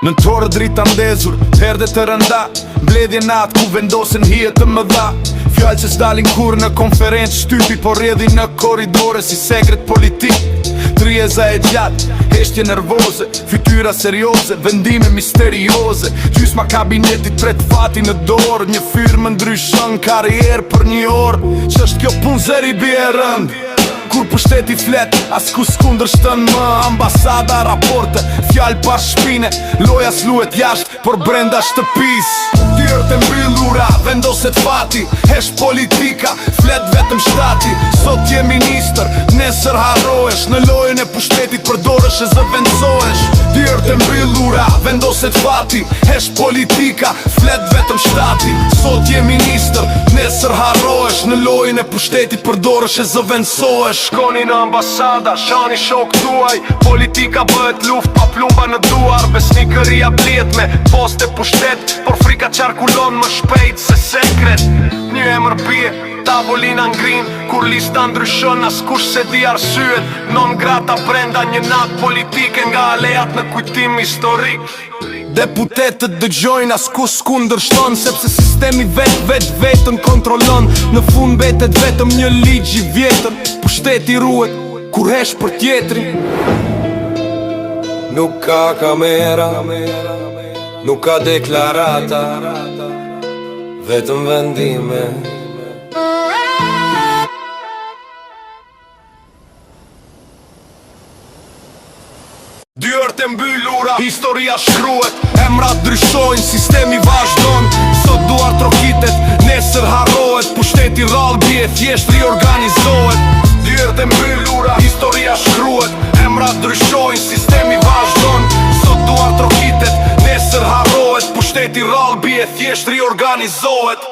Në torë drita ndezur, herde të rënda, mbledhje natë ku vendosin hije të mëdha. Fjallë që s'dalin kur në konferencë shtypi, por rjedhin në koridore si segret politik. Trijeza e gjatë, heshtje nervoze, fytyra serioze, vendime misterioze. Gjysma kabinetit pret fati në dorë, një firmë ndryshon karrierë për një orë. Ç'është kjo punë zeri bie rënd? Kur pushteti flet, as ku s'kundër shtën më. Ambasada, raporte, fjallë pas shpine, loja s'luhet jashtë, por brenda shtëpis. Dyrët e mbyllura, vendoset fati, hesh politika, flet vetëm shtati. Sot je ministër, nesër harrohesh, në lojën e pushtetit përdoresh e zëvendësohesh. Dyrët e mbyllura, vendoset fati, hesh politika, flet vetëm shtati. Sot je ministër, nesër harrohesh, në lojën e pushtetit përdoresh e zëvendësohesh. Shkoni në ambasada, shani shok tuaj, politika bëhet luft pa plumba në duar. Besnikëria bliet me poste pushtet, por frika qarkullon më shpejt se sekret. Një emër bie, tavolina ngrin, kur lista ndryshon askush se di arsyet. Non grata brenda një natë politike, nga alejat në kujtim historik. Deputetët dëgjojnë askush s'kundërshton, sepse sistemi vetën kontrolon. Në fund mbetet vetëm një ligj i vjetër, pushteti ruhet kur hesh për tjetrin. Nuk ka kamera, nuk ka deklarata, vetëm vendime. Dyert e mbyllura, historia shkruhet, emrat ndryshojnë, sistemi vazhdon. Sot duar trokitet, nesër harrohet, pushteti rrallë bie, thjesht riorganizohet. Dyert e mbyllura, historia shkruhet, emrat ndryshojnë, sistemi vazhdon. Sot duar trokitet, nesër harrohet, pushteti rrallë bie, thjesht riorganizohet.